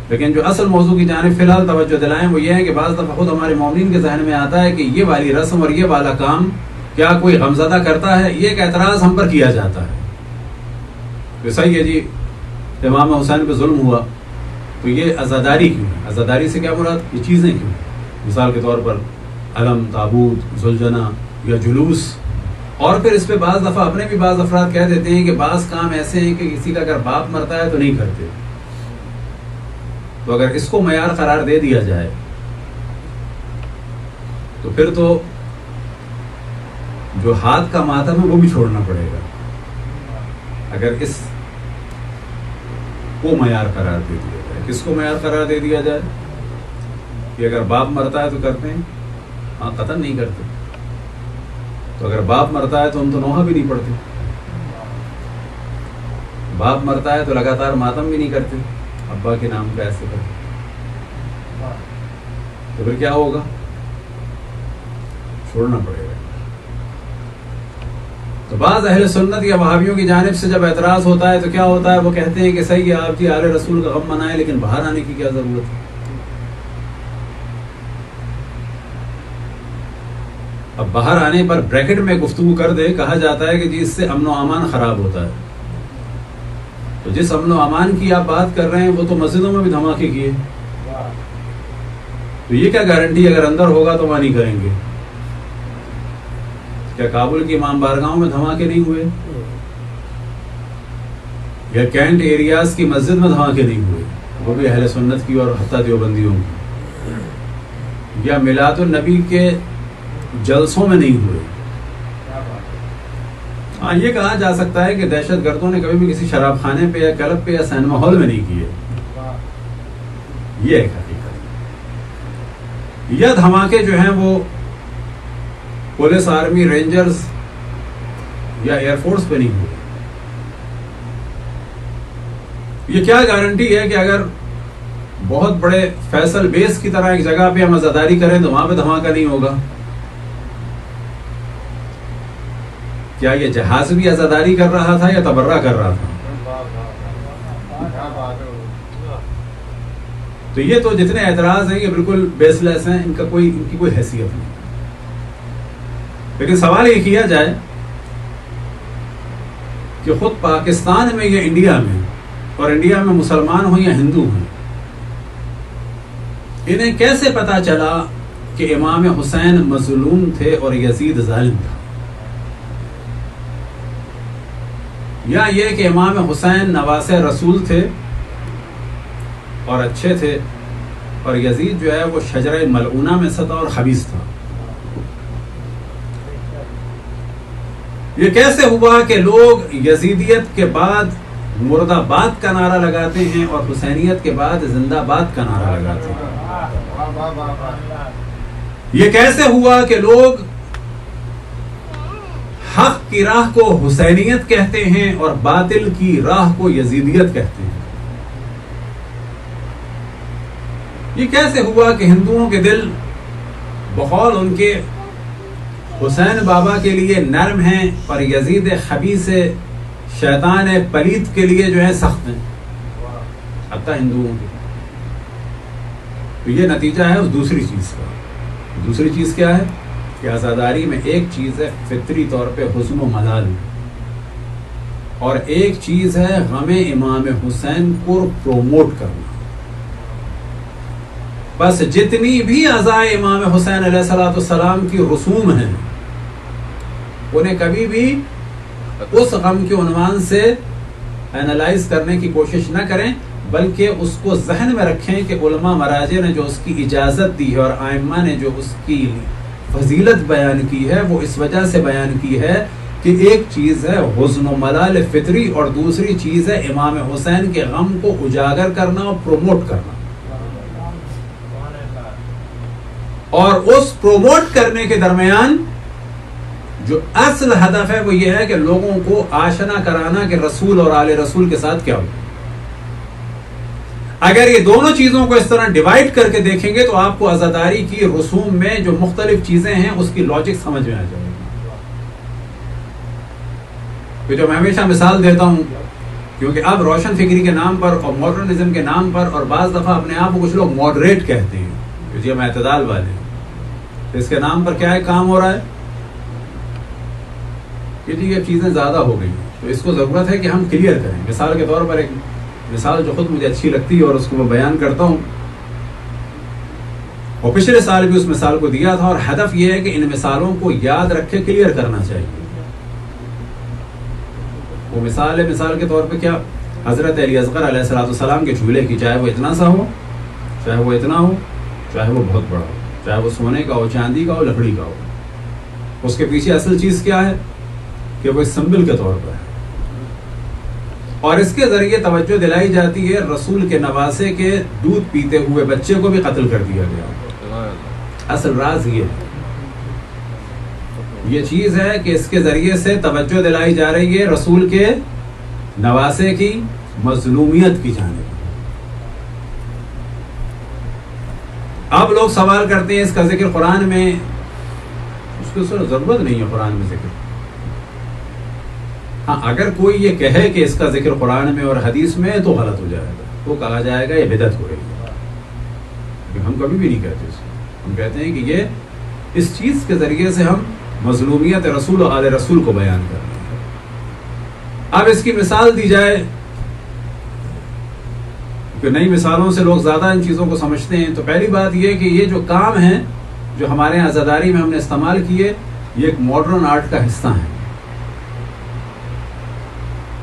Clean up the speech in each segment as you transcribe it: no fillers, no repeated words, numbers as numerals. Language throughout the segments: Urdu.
لیکن جو اصل موضوع کی جانب فی الحال توجہ دلائیں وہ یہ ہے کہ بعض دفعہ خود ہمارے مومنین کے ذہن میں آتا ہے کہ یہ والی رسم اور یہ والا کام کیا کوئی غمزدہ کرتا ہے، یہ ایک اعتراض ہم پر کیا جاتا ہے کہ صحیح ہے جی امام حسین پہ ظلم ہوا تو یہ عزاداری کیوں ہے؟ عزاداری سے کیا مراد؟ یہ چیزیں کیوں؟ مثال کے طور پر علم، تابوت، زلجنا یا جلوس. اور پھر اس پہ بعض دفعہ اپنے بھی بعض افراد کہہ دیتے ہیں کہ بعض کام ایسے ہیں کہ کسی کا اگر باپ مرتا ہے تو نہیں کرتے. تو اگر اس کو معیار قرار دے دیا جائے تو پھر تو جو ہاتھ کا ماتم ہے وہ بھی چھوڑنا پڑے گا اگر اس کو معیار قرار دے دیا جائے. کس کو معیار قرار دے دیا جائے کہ اگر باپ مرتا ہے تو کرتے ہیں؟ ہاں قطعاً نہیں کرتے. تو اگر باپ مرتا ہے تو ہم تو نوحہ بھی نہیں پڑھتے. باپ مرتا ہے تو لگاتار ماتم بھی نہیں کرتے ابا کے نام کا ایسے کرتے. تو پھر کیا ہوگا؟ چھوڑنا پڑے گا. تو بعض اہل سنت یا وہابیوں کی جانب سے جب اعتراض ہوتا ہے تو کیا ہوتا ہے؟ وہ کہتے ہیں کہ صحیح ہے آپ جی آل رسول کا غم منائیں لیکن باہر آنے کی کیا ضرورت ہے؟ اب باہر آنے پر بریکٹ میں گفتگو کر دے، کہا جاتا ہے کہ جی اس سے امن و امان خراب ہوتا ہے. تو جس امن و امان کی آپ بات کر رہے ہیں وہ تو مسجدوں میں بھی دھماکے کیے. تو یہ کیا گارنٹی اگر اندر ہوگا تو وہاں نہیں کریں گے؟ کیا کابل کی امام بارگاہوں میں دھماکے نہیں ہوئے؟ یا کینٹ ایریاز کی مسجد میں دھماکے نہیں ہوئے؟ وہ بھی اہل سنت کی اور حتی دیوبندیوں کی. یا میلاد النبی کے جلسوں میں نہیں ہوئے؟ ہاں یہ کہا جا سکتا ہے کہ دہشت گردوں نے کبھی بھی کسی شراب خانے پہ یا کلب پہ یا سینما ہال میں نہیں کیے. یہ ایک حقیقت. یا دھماکے جو ہیں وہ پولیس، آرمی، رینجرز یا ایئر فورس پہ نہیں ہوئے. یہ کیا گارنٹی ہے کہ اگر بہت بڑے فیصل بیس کی طرح ایک جگہ پہ ہم عزاداری کریں تو وہاں پہ دھماکہ نہیں ہوگا؟ کیا یہ جہاز بھی عزاداری کر رہا تھا یا تبرہ کر رہا تھا؟ تو یہ تو جتنے اعتراض ہیں یہ بالکل بیس لیس ہیں، ان کی کوئی حیثیت نہیں. لیکن سوال یہ کیا جائے کہ خود پاکستان میں یا انڈیا میں، اور انڈیا میں مسلمان ہوں یا ہندو ہیں، انہیں کیسے پتا چلا کہ امام حسین مظلوم تھے اور یزید ظالم تھا؟ یا یہ کہ امام حسین نواسے رسول تھے اور اچھے تھے اور یزید جو ہے وہ شجرہ ملعونہ میں سے تھا اور خبیث تھا؟ یہ کیسے ہوا کہ لوگ یزیدیت کے بعد مرد آباد کا نعرہ لگاتے ہیں اور حسینیت کے بعد زندہ باد کا نعرہ لگاتے ہیں؟ یہ کیسے ہوا کہ لوگ حق کی راہ کو حسینیت کہتے ہیں اور باطل کی راہ کو یزیدیت کہتے ہیں؟ یہ کیسے ہوا کہ ہندوؤں کے دل بقول ان کے حسین بابا کے لیے نرم ہیں اور یزید خبیث شیطان پلید کے لیے جو ہے سخت ہیں، حتیٰ ہندوؤں کے؟ تو یہ نتیجہ ہے اس دوسری چیز کا. دوسری چیز کیا ہے کہ عزاداری میں ایک چیز ہے فطری طور پہ حزن و ملال، اور ایک چیز ہے غم امام حسین کو پروموٹ کرنا. بس جتنی بھی عزائے امام حسین علیہ السلام کی رسوم ہیں انہیں کبھی بھی اس غم کے عنوان سے اینالائز کرنے کی کوشش نہ کریں، بلکہ اس کو ذہن میں رکھیں کہ علماء مراجع نے جو اس کی اجازت دی ہے اور ائمہ نے جو اس کی فضیلت بیان کی ہے وہ اس وجہ سے بیان کی ہے کہ ایک چیز ہے حزن و ملال فطری اور دوسری چیز ہے امام حسین کے غم کو اجاگر کرنا اور پروموٹ کرنا. اور اس پروموٹ کرنے کے درمیان جو اصل ہدف ہے وہ یہ ہے کہ لوگوں کو آشنا کرانا کہ رسول اور آل رسول کے ساتھ کیا ہو. اگر یہ دونوں چیزوں کو اس طرح ڈیوائیڈ کر کے دیکھیں گے تو آپ کو عزاداری کی رسوم میں جو مختلف چیزیں ہیں اس کی لاجک سمجھ میں آ جائے گی. کہ جو میں ہمیشہ مثال دیتا ہوں کیونکہ اب روشن فکری کے نام پر اور ماڈرنزم کے نام پر اور بعض دفعہ اپنے آپ کو کچھ لوگ ماڈریٹ کہتے ہیں کہ جی ہم اعتدال والے ہیں، تو اس کے نام پر کیا ہے کام ہو رہا ہے کہ جی یہ چیزیں زیادہ ہو گئی ہیں. تو اس کو ضرورت ہے کہ ہم کلیئر کریں. مثال کے طور پر ایک مثال جو خود مجھے اچھی لگتی ہے اور اس کو میں بیان کرتا ہوں، اور پچھلے سال بھی اس مثال کو دیا تھا، اور ہدف یہ ہے کہ ان مثالوں کو یاد رکھے کلیئر کرنا چاہیے. وہ مثال کے طور پہ کیا، حضرت علی اصغر علیہ السلام کے چولہے کی، چاہے وہ اتنا سا ہو، چاہے وہ اتنا ہو، چاہے وہ بہت بڑا ہو، چاہے وہ سونے کا ہو، چاندی کا ہو، لکڑی کا ہو، اس کے پیچھے اصل چیز کیا ہے کہ وہ سمبل کے طور پر ہے. اور اس کے ذریعے توجہ دلائی جاتی ہے رسول کے نواسے کے دودھ پیتے ہوئے بچے کو بھی قتل کر دیا گیا. اصل راز یہ چیز ہے کہ اس کے ذریعے سے توجہ دلائی جا رہی ہے رسول کے نواسے کی مظلومیت کی جانب. اب لوگ سوال کرتے ہیں اس کا ذکر قرآن میں، اس کو ضرورت نہیں ہے قرآن میں ذکر. ہاں اگر کوئی یہ کہے کہ اس کا ذکر قرآن میں اور حدیث میں تو غلط ہو جائے گا، تو کہا جائے گا یہ بدعت ہو رہی ہے. لیکن ہم کبھی بھی نہیں کہتے اس کو. ہم کہتے ہیں کہ یہ اس چیز کے ذریعے سے ہم مظلومیت رسول و آل رسول کو بیان کر رہے ہیں. اب اس کی مثال دی جائے کہ نئی مثالوں سے لوگ زیادہ ان چیزوں کو سمجھتے ہیں. تو پہلی بات یہ کہ یہ جو کام ہیں جو ہمارے یہاں عزاداری میں ہم نے استعمال کیے، یہ ایک ماڈرن آرٹ کا حصہ ہے،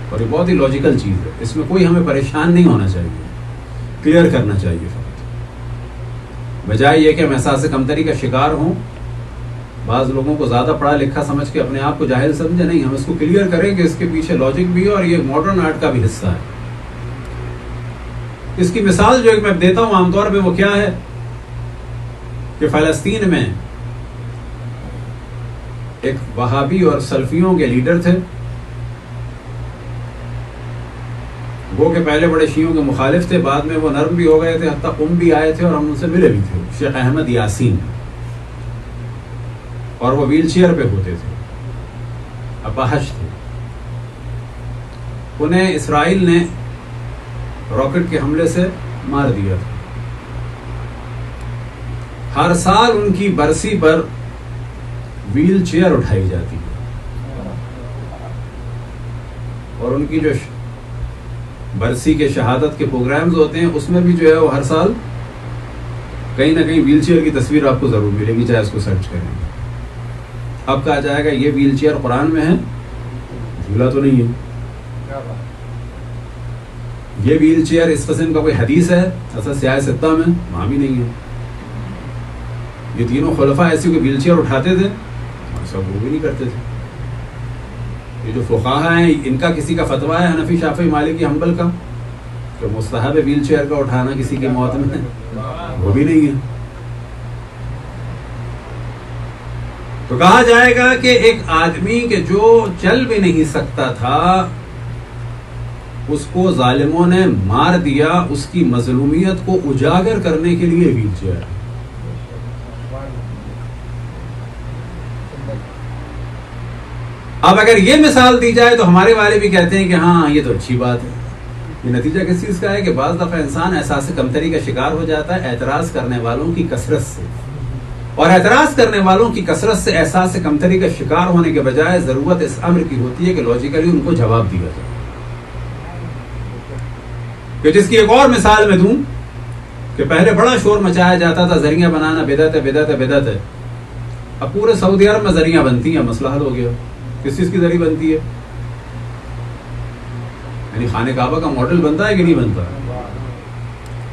اور یہ بہت ہی لاجیکل چیز ہے. اس میں کوئی ہمیں پریشان نہیں ہونا چاہیے، کلیئر کرنا چاہیے فقط. بجائے یہ کہ ہم احساس کمتری کا شکار ہوں، بعض لوگوں کو زیادہ پڑھا لکھا سمجھ کے اپنے آپ کو جاہل سمجھے، نہیں، ہم اس کو کلیئر کریں کہ اس کے پیچھے لاجک بھی ہے اور یہ ماڈرن آرٹ کا بھی حصہ ہے. اس کی مثال جو ایک میں دیتا ہوں عام طور پہ وہ کیا ہے کہ فلسطین میں ایک وہابی اور سلفیوں کے لیڈر تھے، وہ کہ پہلے بڑے شیعوں کے مخالف تھے، بعد میں وہ نرم بھی ہو گئے تھے، حتیٰ قم بھی آئے تھے اور ہم ان سے ملے بھی تھے. شیخ احمد یاسین، اور وہ ویل چیئر پہ ہوتے تھے، اپاہج تھے. انہیں اسرائیل نے راکٹ کے حملے سے مار دیا تھا. ہر سال ان کی برسی پر ویل چیئر اٹھائی جاتی ہے، اور ان کی جو برسی کے شہادت کے پروگرامز ہوتے ہیں اس میں بھی جو ہے وہ ہر سال کہیں نہ کہیں ویل چیئر کی تصویر آپ کو ضرور ملے گی، چاہے اس کو سرچ کریں. اب کہا جائے گا یہ ویل چیئر قرآن میں ہے، جھولا تو نہیں ہے. یہ ویل چیئر اس قسم کا کوئی حدیث ہے اصل سیاہ ستہ میں؟ وہاں بھی نہیں ہے. یہ تینوں خلفاء ایسی کوئی ویل چیئر اٹھاتے تھے؟ سب وہ بھی نہیں کرتے تھے. یہ جو فقہاء ہیں ان کا کسی کا فتویٰ ہے حنفی شافعی مالکی حنبل کا کہ مستحب ہے ویل چیئر کا اٹھانا کسی کی موت میں؟ وہ بھی نہیں ہے. تو کہا جائے گا کہ ایک آدمی کہ جو چل بھی نہیں سکتا تھا اس کو ظالموں نے مار دیا، اس کی مظلومیت کو اجاگر کرنے کے لیے ویل چیئر. اب اگر یہ مثال دی جائے تو ہمارے والے بھی کہتے ہیں کہ ہاں یہ تو اچھی بات ہے. یہ نتیجہ کس چیز کا ہے کہ بعض دفعہ انسان احساس کمتری کا شکار ہو جاتا ہے اعتراض کرنے والوں کی کثرت سے، اور اعتراض کرنے والوں کی کثرت سے احساس کمتری کا شکار ہونے کے بجائے ضرورت اس امر کی ہوتی ہے کہ لاجیکلی ان کو جواب دیا جائے. کہ جس کی ایک اور مثال میں دوں کہ پہلے بڑا شور مچایا جاتا تھا زریاں بنانا بدعت ہے بدعت ہے بدعت ہے. اب پورے سعودی عرب میں زریاں بنتی ہیں، مسئلہ حل ہو گیا. کس چیز کی ذریعہ بنتی ہے؟ یعنی خانہ کعبہ کا ماڈل بنتا ہے کہ نہیں بنتا؟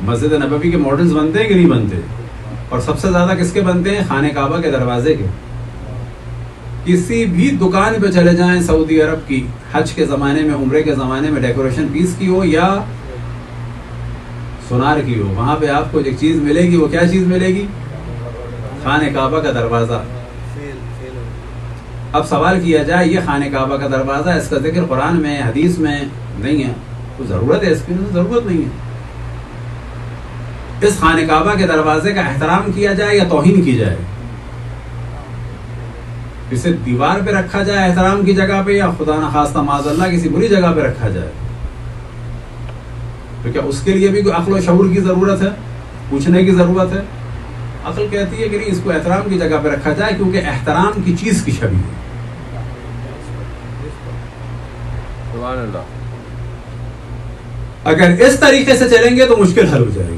مسجد نبوی کے ماڈلز بنتے ہیں کہ نہیں بنتے؟ اور سب سے زیادہ کس کے بنتے ہیں؟ خانہ کعبہ کے دروازے کے. کسی بھی دکان پہ چلے جائیں سعودی عرب کی، حج کے زمانے میں، عمرے کے زمانے میں، ڈیکوریشن پیس کی ہو یا سونار کی ہو، وہاں پہ آپ کو ایک چیز ملے گی. وہ کیا چیز ملے گی؟ خانہ کعبہ کا دروازہ. اب سوال کیا جائے یہ خانہ کعبہ کا دروازہ، اس کا ذکر قرآن میں حدیث میں نہیں ہے، تو ضرورت ہے اس کی؟ ضرورت نہیں ہے. اس خانہ کعبہ کے دروازے کا احترام کیا جائے یا توہین کی جائے؟ اسے دیوار پہ رکھا جائے احترام کی جگہ پہ، یا خدا نخواستہ معاذ اللہ کسی بری جگہ پہ رکھا جائے؟ تو کیا اس کے لیے بھی کوئی عقل و شعور کی ضرورت ہے؟ پوچھنے کی ضرورت ہے؟ عقل کہتی ہے کہ نہیں، اس کو احترام کی جگہ پہ رکھا جائے، کیونکہ احترام کی چیز کی شبیہ ہے۔ سبحان اللہ۔ اگر اس طریقے سے چلیں گے تو مشکل حل ہو جائے گی،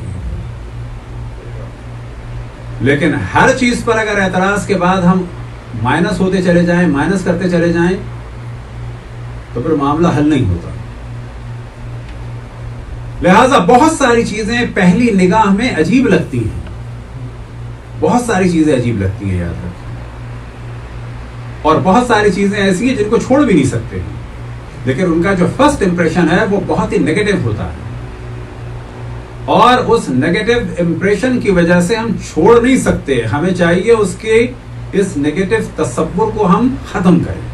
لیکن ہر چیز پر اگر اعتراض کے بعد ہم مائنس ہوتے چلے جائیں، مائنس کرتے چلے جائیں، تو پھر معاملہ حل نہیں ہوتا۔ لہذا بہت ساری چیزیں پہلی نگاہ میں عجیب لگتی ہیں، بہت ساری چیزیں عجیب لگتی ہیں، یاد رکھیں، اور بہت ساری چیزیں ایسی ہیں جن کو چھوڑ بھی نہیں سکتے، لیکن ان کا جو فرسٹ امپریشن ہے وہ بہت ہی نیگیٹو ہوتا ہے، اور اس نیگیٹو امپریشن کی وجہ سے ہم چھوڑ نہیں سکتے۔ ہمیں چاہیے اس کے اس نیگیٹو تصور کو ہم ختم کریں۔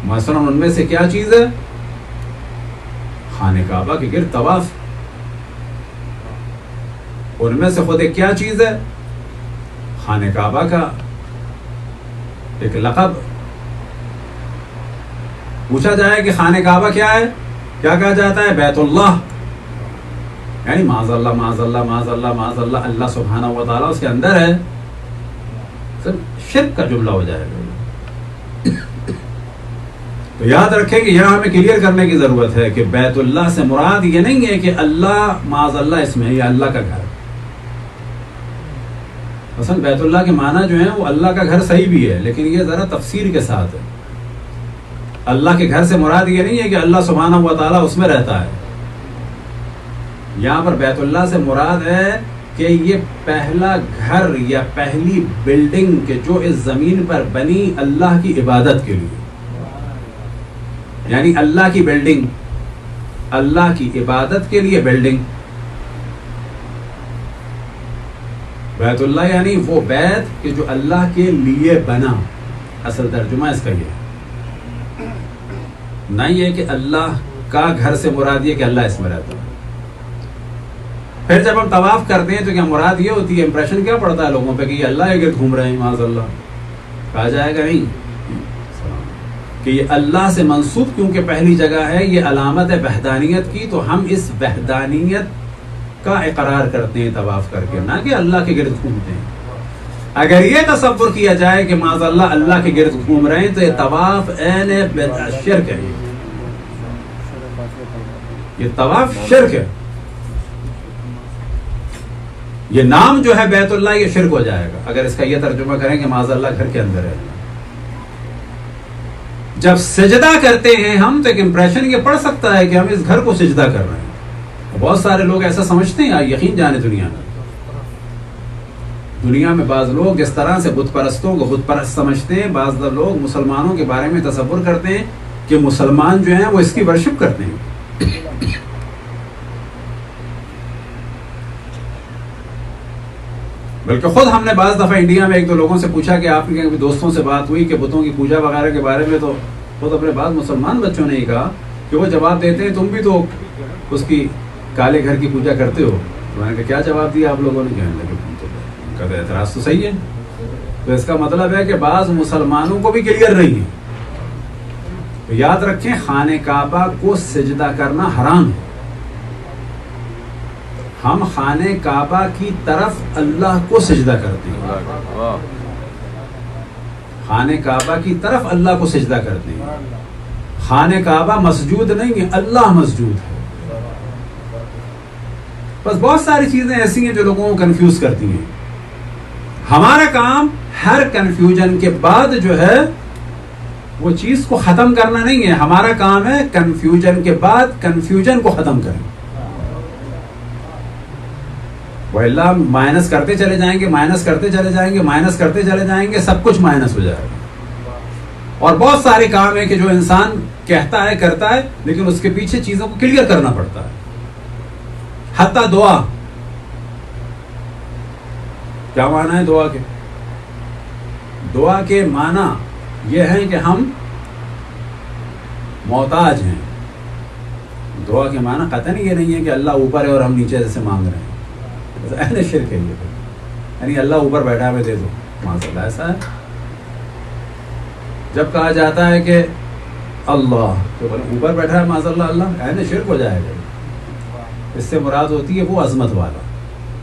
مثلا ان میں سے کیا چیز ہے؟ خانہ کعبہ کے گرد طواف۔ ان میں سے خود ایک کیا چیز ہے؟ خانہ کعبہ کا ایک لقب۔ پوچھا جائے کہ خانہ کعبہ کیا ہے، کیا کہا جاتا ہے؟ بیت اللہ، یعنی معاذ اللہ معاذ اللہ معاذ اللہ معاذ اللہ، اللہ سبحانہ و تعالیٰ اس کے اندر ہے، سب شرک کا جملہ ہو جائے گا۔ تو یاد رکھیں کہ یہاں ہمیں کلیئر کرنے کی ضرورت ہے کہ بیت اللہ سے مراد یہ نہیں ہے کہ اللہ معاذ اللہ اس میں ہے، یا اللہ کا گھر۔ اصل بیت اللہ کے معنی جو ہیں وہ اللہ کا گھر صحیح بھی ہے، لیکن یہ ذرا تفسیر کے ساتھ ہے۔ اللہ کے گھر سے مراد یہ نہیں ہے کہ اللہ سبحانہ و تعالیٰ اس میں رہتا ہے۔ یہاں پر بیت اللہ سے مراد ہے کہ یہ پہلا گھر یا پہلی بلڈنگ کہ جو اس زمین پر بنی اللہ کی عبادت کے لیے، یعنی اللہ کی بلڈنگ، اللہ کی عبادت کے لیے بلڈنگ۔ بیت اللہ یعنی وہ بیت کہ جو اللہ کے لیے بنا، اصل ترجمہ اس کا یہ ہے، نہ یہ کہ اللہ کا گھر سے مراد یہ کہ اللہ اس میں رہتا ہے۔ پھر جب ہم طواف کرتے ہیں تو کیا مراد یہ ہوتی ہے، امپریشن کیا پڑتا ہے لوگوں پہ کہ یہ اللہ کے گرد گھوم رہے ہیں، معاذ اللہ؟ کہا جائے گا نہیں کہ یہ اللہ سے منسوب، کیونکہ پہلی جگہ ہے یہ علامت ہے وحدانیت کی، تو ہم اس وحدانیت کا اقرار کرتے ہیں طواف کر کے، نہ کہ اللہ کے گرد گھومتے ہیں۔ اگر یہ تصور کیا جائے کہ معاذ اللہ کے گرد گھوم رہے ہیں تو یہ طواف عین شرک ہے، یہ طواف شرک ہے۔ یہ نام جو ہے بیت اللہ یہ شرک ہو جائے گا اگر اس کا یہ ترجمہ کریں کہ معاذ اللہ گھر کے اندر ہے۔ جب سجدہ کرتے ہیں ہم تو ایک امپریشن یہ پڑ سکتا ہے کہ ہم اس گھر کو سجدہ کر رہے ہیں، بہت سارے لوگ ایسا سمجھتے ہیں، یقین جانے دنیا میں بعض لوگ اس طرح سے بت پرستوں کو بت پرست سمجھتے ہیں، بعض لوگ مسلمانوں کے بارے میں تصور کرتے ہیں کہ مسلمان جو ہیں وہ اس کی ورشپ کرتے ہیں۔ بلکہ خود ہم نے بعض دفعہ انڈیا میں ایک دو لوگوں سے پوچھا کہ آپ کے دوستوں سے بات ہوئی کہ بتوں کی پوجا وغیرہ کے بارے میں، تو خود اپنے بعض مسلمان بچوں نے ہی کہا کہ وہ جواب دیتے ہیں تم بھی تو اس کی کالے گھر کی پوجا کرتے ہو۔ تو میں نے کہا کیا جواب دیا آپ لوگوں نے؟ کہنے لگے ان کا اعتراض تو صحیح ہے۔ تو اس کا مطلب ہے کہ بعض مسلمانوں کو بھی کلیئر نہیں ہے۔ تو یاد رکھیں خانہ کعبہ کو سجدہ کرنا حرام ہے۔ ہم خانہ کعبہ کی طرف اللہ کو سجدہ کرتے ہیں، خانہ کعبہ کی طرف اللہ کو سجدہ کرتے ہیں۔ خانہ کعبہ مسجود نہیں ہے، اللہ مسجود ہے۔ بس بہت ساری چیزیں ایسی ہیں جو لوگوں کو کنفیوز کرتی ہیں۔ ہمارا کام ہر کنفیوژن کے بعد جو ہے وہ چیز کو ختم کرنا نہیں ہے، ہمارا کام ہے کنفیوژن کے بعد کنفیوژن کو ختم کریں۔ وہ اللہ مائنس کرتے چلے جائیں گے، مائنس کرتے چلے جائیں گے، مائنس کرتے چلے جائیں گے، سب کچھ مائنس ہو جائے گا۔ اور بہت سارے کام ہیں کہ جو انسان کہتا ہے کرتا ہے، لیکن اس کے پیچھے چیزوں کو کلیئر کرنا پڑتا ہے۔ حتیٰ دعا، کیا معنی ہے دعا کے؟ دعا کے معنی یہ ہے کہ ہم محتاج ہیں۔ دعا کے معنی قطعاً یہ نہیں ہے کہ اللہ اوپر ہے اور ہم نیچے سے مانگ رہے ہیں، اہل شرک ہے یہ، یعنی اللہ اوپر بیٹھا ہے دے دو، معاذ اللہ ایسا ہے۔ جب کہا جاتا ہے کہ اللہ تو بولے اوپر بیٹھا ہے معاذ اللہ، اللہ عین شرک ہو جائے گا. اس سے مراد ہوتی ہے وہ عظمت والا،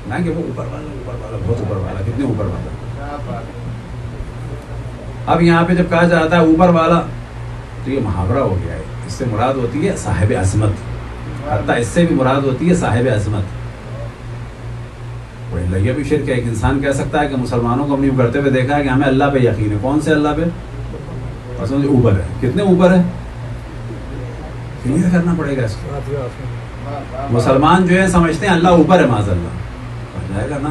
نہ کہ وہ اوپر والا بہت اوپر والا، کتنے اوپر والا. اب یہاں پہ جب کہا جاتا ہے اوپر والا تو یہ محاورہ ہو گیا ہے. اس سے مراد ہوتی ہے صاحب عظمت، حتیٰ اس سے بھی مراد ہوتی ہے صاحب عظمت. یہ بھی شرک ہے. ایک انسان کہہ سکتا ہے کہ مسلمانوں کو ہم نے کرتے ہوئے دیکھا ہے کہ ہمیں اللہ پہ یقین ہے. کون سے اللہ پہ؟ اوپر ہے. کتنے اوپر ہے کلیئر کرنا پڑے گا اس کو. مسلمان جو ہے سمجھتے ہیں اللہ اوپر ہے، معاذ اللہ جائے گا نا.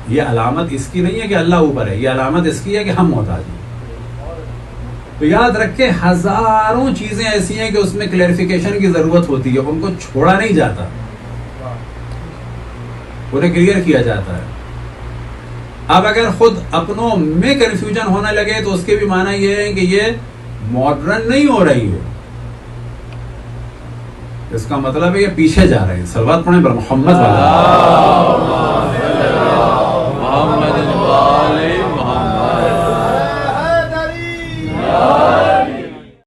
یہ علامت اس کی نہیں ہے کہ اللہ اوپر ہے، یہ علامت اس کی ہے کہ ہم محتاج ہیں. تو یاد رکھے ہزاروں چیزیں ایسی ہیں کہ اس میں کلیریفیکیشن کی ضرورت ہوتی ہے، ان کو چھوڑا نہیں جاتا، انہیں کلیئر کیا جاتا ہے. اب اگر خود اپنوں میں کنفیوژن ہونے لگے تو اس کے بھی معنی یہ ہے کہ یہ ماڈرن نہیں ہو رہی ہے. اس کا مطلب ہے یہ پیچھے جا رہے ہیں. صلوات پڑھیں بر محمد والا.